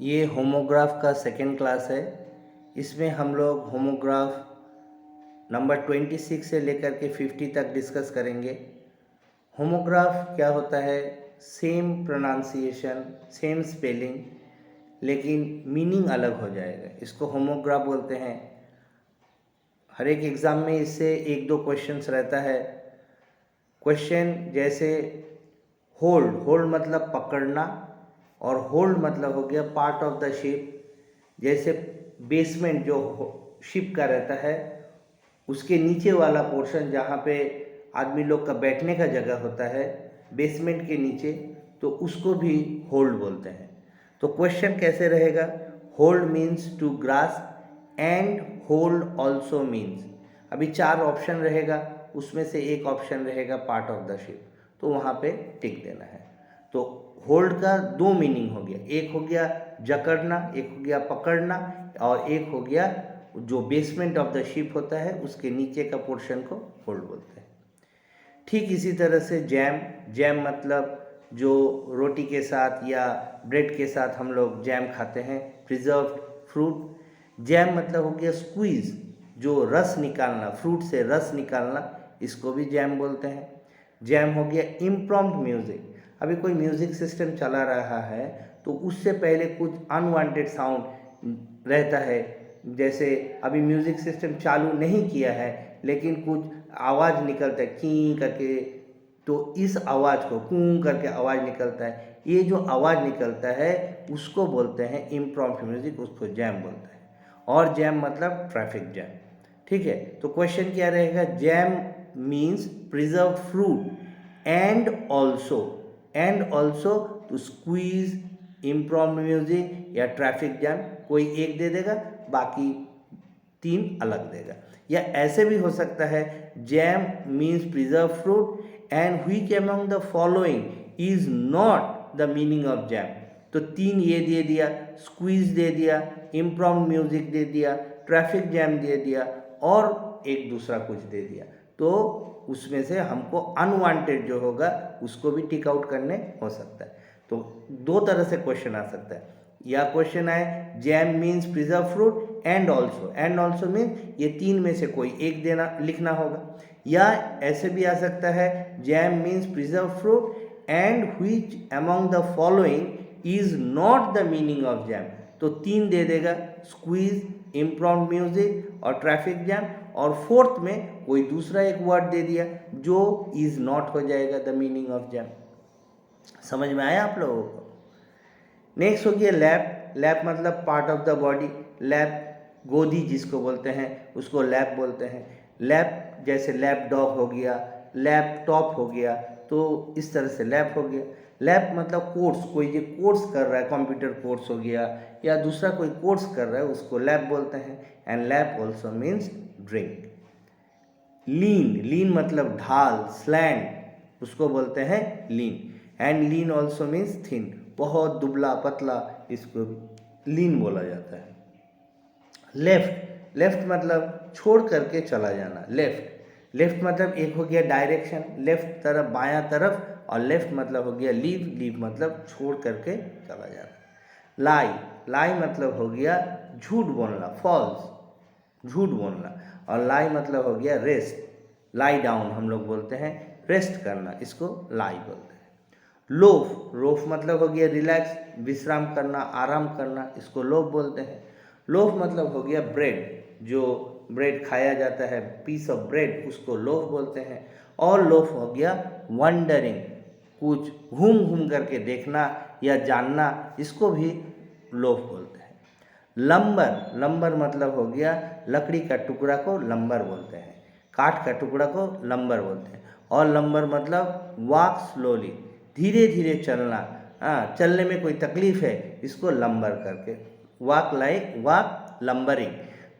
ये होमोग्राफ का second class है। इसमें हम लोग होमोग्राफ नंबर 26 से लेकर के 50 तक डिस्कस करेंगे। होमोग्राफ क्या होता है? सेम प्रोनाउंसिएशन, सेम स्पेलिंग, लेकिन मीनिंग अलग हो जाएगा, इसको होमोग्राफ बोलते हैं। हर एक एग्ज़ाम में इससे एक दो क्वेश्चंस रहता है। क्वेश्चन जैसे होल्ड, होल्ड मतलब पकड़ना, और होल्ड मतलब हो गया पार्ट ऑफ द शिप। जैसे बेसमेंट जो शिप का रहता है, उसके नीचे वाला पोर्शन जहाँ पे आदमी लोग का बैठने का जगह होता है, बेसमेंट के नीचे, तो उसको भी होल्ड बोलते हैं। तो क्वेश्चन कैसे रहेगा? Hold means to grasp and hold also means. अभी चार ऑप्शन रहेगा, उसमें से एक ऑप्शन रहेगा पार्ट ऑफ द शिप, तो वहाँ पे टिक देना है। तो होल्ड का दो मीनिंग हो गया, एक हो गया जकड़ना, एक हो गया पकड़ना, और एक हो गया जो बेसमेंट ऑफ द शिप होता है उसके नीचे का पोर्शन को होल्ड बोलते हैं। ठीक इसी तरह से जैम, जैम मतलब जो रोटी के साथ या ब्रेड के साथ हम लोग जैम खाते हैं, प्रिजर्व्ड फ्रूट। जैम मतलब हो गया स्क्वीज़, जो रस निकालना, फ्रूट से रस निकालना, इसको भी जैम बोलते हैं। जैम हो गया इम्प्रॉम्प्ट म्यूज़िक। अभी कोई म्यूज़िक सिस्टम चला रहा है तो उससे पहले कुछ अनवांटेड साउंड रहता है। जैसे अभी म्यूज़िक सिस्टम चालू नहीं किया है लेकिन कुछ आवाज़ निकलता है की करके, तो इस आवाज़ को कूं करके आवाज़ निकलता है, ये जो आवाज़ निकलता है उसको बोलते हैं इम्प्रॉम्प्ट म्यूज़िक, उसको जैम बोलते हैं। और जैम मतलब ट्रैफिक जैम। ठीक है, तो क्वेश्चन क्या रहेगा? Jam means preserve fruit and also to squeeze impromptu music या ट्रैफिक जैम। कोई एक दे देगा, बाकी तीन अलग देगा। या ऐसे भी हो सकता है, jam means preserve fruit and which among the following is not the meaning of jam. तो तीन ये दे दिया, स्क्वीज दे दिया, इम्प्रॉम्प्ट म्यूजिक दे दिया, ट्रैफिक जैम दे दिया, और एक दूसरा कुछ दे दिया। तो उसमें से हमको अनवांटेड जो होगा उसको भी टिक आउट करने हो सकता है। तो दो तरह से क्वेश्चन आ सकता है। या क्वेश्चन आए jam means preserve fruit and also means ये तीन में से कोई एक देना लिखना होगा। या ऐसे भी आ सकता है jam means preserve fruit and which among the following is not the meaning of jam. तो तीन दे देगा, स्क्वीज, इम्प्रॉम्प्ट म्यूजिक और ट्रैफिक जैम, और फोर्थ में कोई दूसरा एक वर्ड दे दिया जो इज नॉट हो जाएगा द मीनिंग ऑफ जैम। समझ में आया आप लोगों को? नेक्स्ट हो गया लैप। लैप मतलब part of the body. Lap, गोदी जिसको बोलते हैं उसको लैप बोलते हैं। लैप जैसे लैपडॉग हो गया, लैपटॉप हो गया, तो इस तरह से लैप हो गया। लैप मतलब कोर्स, कोई ये कोर्स कर रहा है, कंप्यूटर कोर्स हो गया या दूसरा कोई कोर्स कर रहा है, उसको लैप बोलते हैं। And lap also means drink. Lean, lean मतलब ढाल, स्लैंड, उसको बोलते हैं lean. And lean also means thin, बहुत दुबला पतला, इसको लीन बोला जाता है। लेफ्ट, लेफ्ट मतलब छोड़ करके चला जाना। लेफ्ट, लेफ्ट मतलब एक हो गया डायरेक्शन, लेफ्ट तरफ, बायां तरफ, और लेफ्ट मतलब हो गया लीव, लीव मतलब छोड़ करके चला जाना। लाई, लाई मतलब हो गया झूठ बोलना, फॉल्स, झूठ बोलना। और लाई मतलब हो गया रेस्ट, लाई डाउन हम लोग बोलते हैं, रेस्ट करना, इसको लाई बोलते हैं। लोफ, लोफ मतलब हो गया रिलैक्स, विश्राम करना, आराम करना, इसको लोफ बोलते हैं। लोफ मतलब हो गया ब्रेड, जो ब्रेड खाया जाता है, पीस ऑफ ब्रेड, उसको लोफ बोलते हैं। और लोफ हो गया वंडरिंग, कुछ घूम घूम करके देखना या जानना, इसको भी लोफ बोलते हैं। लंबर, लंबर मतलब हो गया लकड़ी का टुकड़ा को लंबर बोलते हैं, काठ का टुकड़ा को लंबर बोलते हैं। और लंबर मतलब वॉक स्लोली, धीरे धीरे चलना, हाँ, चलने में कोई तकलीफ है, इसको लंबर करके, वॉक लाइक वॉक लंबरिंग।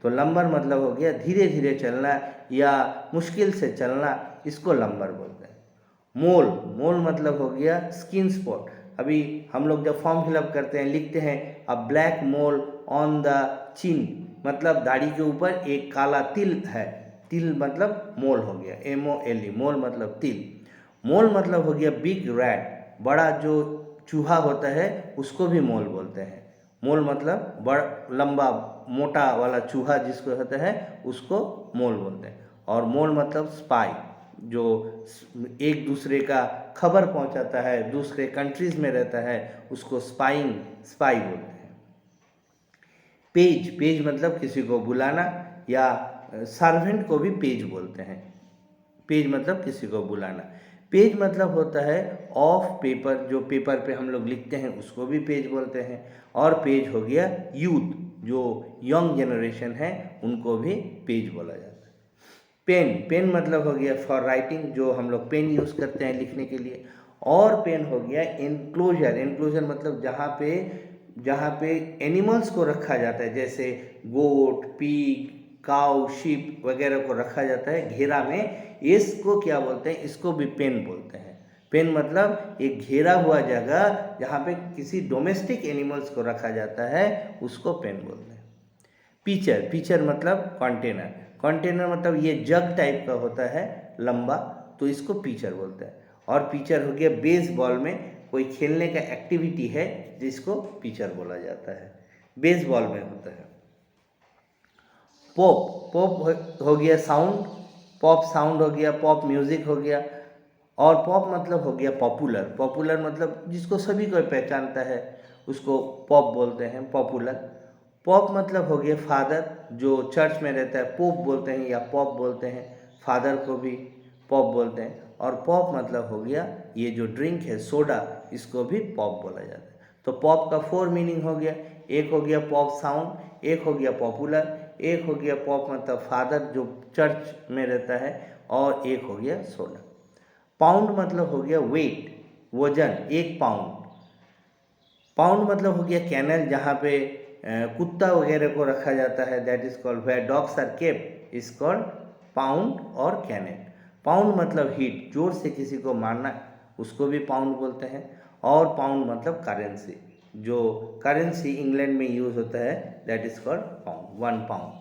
तो लंबर मतलब हो गया धीरे धीरे चलना या मुश्किल से चलना, इसको लंबर बोलते हैं। मोल, मोल मतलब हो गया स्किन स्पॉट। अभी हम लोग जब फॉर्म फिलअप करते हैं लिखते हैं अ black mole on the chin, मतलब दाढ़ी के ऊपर एक काला तिल है, तिल मतलब मोल हो गया, MOLE, मोल मतलब तिल। मोल मतलब हो गया बिग रैट, बड़ा जो चूहा होता है उसको भी मोल बोलते हैं। मोल मतलब बड़ लंबा मोटा वाला चूहा जिसको होता है उसको मोल बोलते हैं। और मोल मतलब स्पाई, जो एक दूसरे का खबर पहुंचाता है, दूसरे कंट्रीज में रहता है, उसको स्पाई बोलते हैं। पेज, पेज मतलब किसी को बुलाना, या सर्वेंट को भी पेज बोलते हैं। पेज मतलब किसी को बुलाना। पेज मतलब होता है ऑफ पेपर, जो पेपर पे हम लोग लिखते हैं उसको भी पेज बोलते हैं। और पेज हो गया यूथ, जो यंग जनरेशन है उनको भी पेज बोला जाता है। पेन, पेन मतलब हो गया फॉर राइटिंग, जो हम लोग पेन यूज़ करते हैं लिखने के लिए। और पेन हो गया एनक्लोजर, एनक्लोजर मतलब जहाँ पे एनिमल्स को रखा जाता है, जैसे गोट, पीग, काउ, शीप वगैरह को रखा जाता है घेरा में, इसको क्या बोलते हैं, इसको भी पेन बोलते हैं। पेन मतलब एक घेरा हुआ जगह जहाँ पे किसी डोमेस्टिक एनिमल्स को रखा जाता है, उसको पेन बोलते हैं। पीचर, पीचर मतलब कंटेनर, कंटेनर मतलब ये जग टाइप का होता है लंबा, तो इसको पीचर बोलते हैं। और पीचर हो गया बेसबॉल में कोई खेलने का एक्टिविटी है जिसको पीचर बोला जाता है, बेसबॉल में होता है। पॉप, पॉप हो गया साउंड, पॉप साउंड हो गया, पॉप म्यूजिक हो गया। और पॉप मतलब हो गया पॉपुलर, पॉपुलर मतलब जिसको सभी कोई पहचानता है उसको पॉप बोलते हैं, पॉपुलर। पॉप मतलब हो गया फादर, जो चर्च में रहता है पोप बोलते हैं या पॉप बोलते हैं, फादर को भी पॉप बोलते हैं। और पॉप मतलब हो गया ये जो ड्रिंक है सोडा, इसको भी पॉप बोला जाता है। तो पॉप का 4 मीनिंग हो गया, एक हो गया पॉप साउंड, एक हो गया पॉपुलर, एक हो गया पॉप मतलब फादर जो चर्च में रहता है, और एक हो गया सोडा। पाउंड मतलब हो गया वेट, वजन, 1 पाउंड। पाउंड मतलब हो गया कैनल, जहाँ पे कुत्ता वगैरह को रखा जाता है, that is called where dogs are kept is called pound और कैनल। पाउंड मतलब हिट, जोर से किसी को मारना, उसको भी पाउंड बोलते हैं। और पाउंड मतलब करेंसी, जो करेंसी इंग्लैंड में यूज होता है, that is called pound, 1 pound.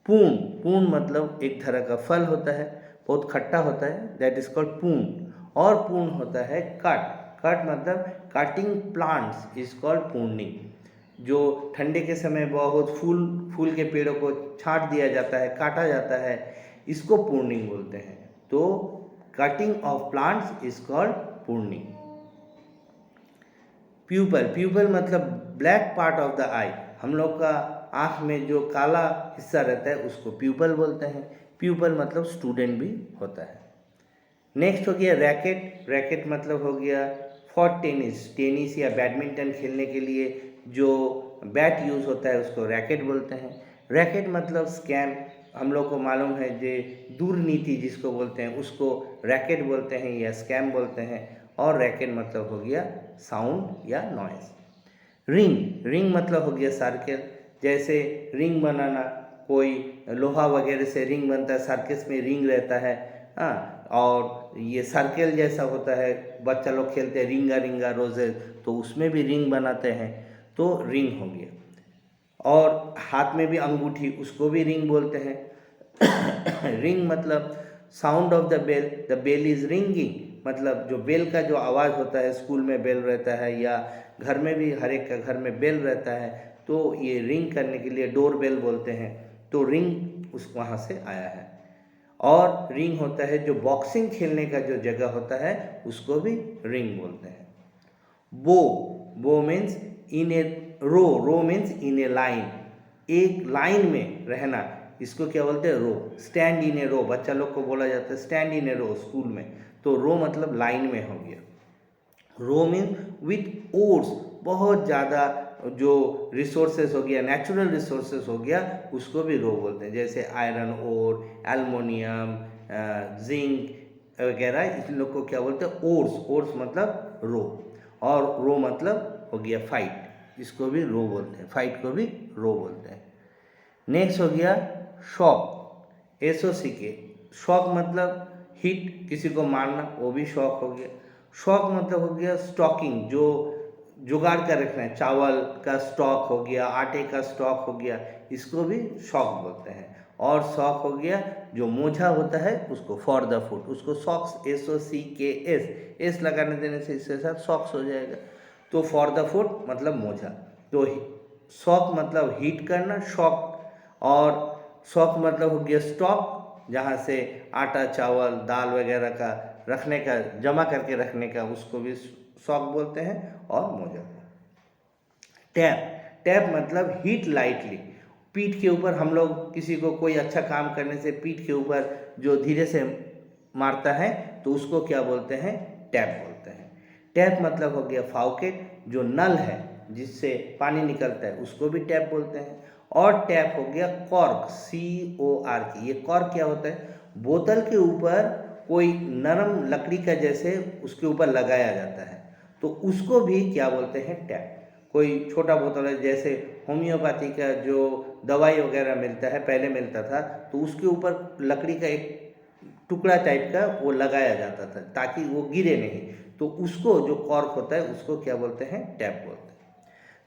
पून, पून मतलब एक तरह का फल होता है, बहुत खट्टा होता है, दैट इज कॉल्ड पून। और पून होता है कट, कट मतलब cutting plants is called pruning. जो ठंडे के समय बहुत फूल के पेड़ों को छांट दिया जाता है, काटा जाता है, इसको प्रूनिंग बोलते हैं। तो cutting of plants is called pruning. Pupil, pupil मतलब black part of the eye, हम लोग का आँख में जो काला हिस्सा रहता है उसको प्यूपल बोलते हैं। प्यूपल मतलब स्टूडेंट भी होता है। नेक्स्ट हो गया रैकेट, रैकेट मतलब हो गया फॉर टेनिस, टेनिस या बैडमिंटन खेलने के लिए जो बैट यूज़ होता है उसको रैकेट बोलते हैं। रैकेट मतलब स्कैम, हम लोग को मालूम है जो दुर्नीति जिसको बोलते हैं उसको रैकेट बोलते हैं या स्कैम बोलते हैं। और रैकेट मतलब हो गया साउंड या नॉइस। रिंग, रिंग मतलब हो गया सर्कल, जैसे रिंग बनाना, कोई लोहा वगैरह से रिंग बनता है, सर्कस में रिंग रहता है। हाँ, और ये सर्कल जैसा होता है, बच्चा लोग खेलते हैं रिंगा रिंगा रोजेज, तो उसमें भी रिंग बनाते हैं, तो रिंग हो गया। और हाथ में भी अंगूठी, उसको भी रिंग बोलते हैं। रिंग मतलब sound of the bell is ringing, मतलब जो बेल का जो आवाज़ होता है, स्कूल में बेल रहता है या घर में भी हर एक का घर में बेल रहता है, तो ये रिंग करने के लिए डोर बेल बोलते हैं, तो रिंग उस वहाँ से आया है। और रिंग होता है जो बॉक्सिंग खेलने का जो जगह होता है, उसको भी रिंग बोलते हैं। Bow, bow means in a row, row means in a line, एक लाइन में रहना, इसको क्या बोलते हैं, रो। स्टैंड इन ए रो, बच्चा लोग को बोला जाता है stand in a row school में, तो रो मतलब लाइन में हो गया। रो मीन्स विथ ओर्स, बहुत ज़्यादा जो रिसोर्सेज हो गया, नेचुरल रिसोर्सेज हो गया, उसको भी रो बोलते हैं, जैसे आयरन ओर, एल्युमिनियम, जिंक वगैरह, इन लोग को क्या बोलते हैं, ओर्स, ओर्स मतलब रो। और रो मतलब हो गया फाइट, इसको भी रो बोलते हैं, फाइट को भी रो बोलते हैं। नेक्स्ट हो गया शॉक, SOCK, शॉक मतलब हिट, किसी को मारना, वो भी शॉक हो गया। शॉक मतलब हो गया स्टॉकिंग, जो जुगाड़ कर रखना है, चावल का स्टॉक हो गया, आटे का स्टॉक हो गया, इसको भी शॉक बोलते हैं। और शॉक हो गया जो मोजा होता है उसको, फॉर द फुट, उसको सॉक्स, SOCKS, एस लगाने देने से इसके साथ सॉक्स हो जाएगा, तो फॉर द फुट मतलब मोजा। तो शॉक मतलब हीट करना, शॉक, और शॉक मतलब हो गया स्टॉक, जहाँ से आटा चावल दाल वगैरह का रखने का, जमा करके रखने का, उसको भी शॉक बोलते हैं। और मोजा को टैप, टैप मतलब हीट लाइटली, पीठ के ऊपर हम लोग किसी को कोई अच्छा काम करने से पीठ के ऊपर जो धीरे से मारता है तो उसको क्या बोलते हैं, टैप बोलते हैं। टैप मतलब हो गया फाउकेट, जो नल है जिससे पानी निकलता है उसको भी टैप बोलते हैं। और टैप हो गया कॉर्क, CORK। ये कॉर्क क्या होता है, बोतल के ऊपर कोई नरम लकड़ी का जैसे उसके ऊपर लगाया जाता है, तो उसको भी क्या बोलते हैं, टैप। कोई छोटा बोतल है, जैसे होम्योपैथी का जो दवाई वगैरह मिलता है, पहले मिलता था, तो उसके ऊपर लकड़ी का एक टुकड़ा टाइप का वो लगाया जाता था ताकि वो गिरे नहीं, तो उसको जो कॉर्क होता है उसको क्या बोलते हैं, टैप बोलते हैं।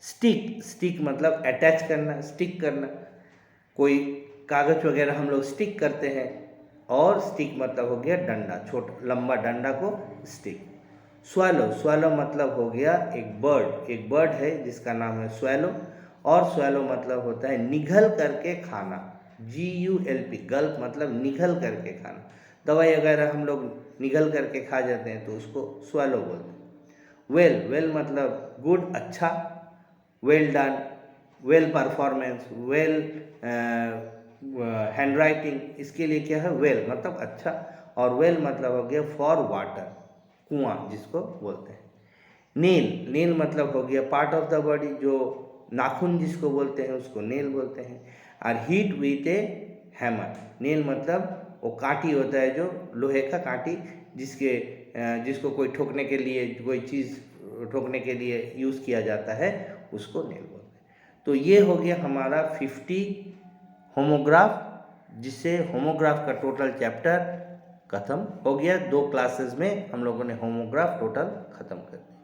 स्टिक, स्टिक मतलब अटैच करना, स्टिक करना, कोई कागज वगैरह हम लोग स्टिक करते हैं। और स्टिक मतलब हो गया डंडा, छोटा लंबा डंडा को स्टिक। स्वैलो, स्वैलो मतलब हो गया एक बर्ड, एक बर्ड है जिसका नाम है स्वैलो। और स्वैलो मतलब होता है निगल करके खाना, GULP, गल्प मतलब निगल करके खाना। दवाई वगैरह हम लोग निगल करके खा जाते हैं तो उसको स्वैलो बोलते हैं। वेल, वेल मतलब गुड, अच्छा, well done, well performance, well hand writing, इसके लिए क्या है, वेल मतलब अच्छा। और वेल मतलब हो गया फॉर वाटर, कुआं जिसको बोलते हैं। नेल, नेल मतलब हो गया पार्ट ऑफ द बॉडी, जो नाखून जिसको बोलते हैं उसको नेल बोलते हैं। और heat with A hammer, nail मतलब वो कांटी होता है, जो लोहे का कांटी जिसको कोई ठोकने के लिए, कोई चीज़ ठोकने के लिए यूज़ किया जाता है, उसको नेल बोलते हैं। तो ये हो गया हमारा 50 होमोग्राफ, जिससे होमोग्राफ का टोटल चैप्टर खत्म हो गया। 2 क्लासेस में हम लोगों ने होमोग्राफ टोटल खत्म कर दिया।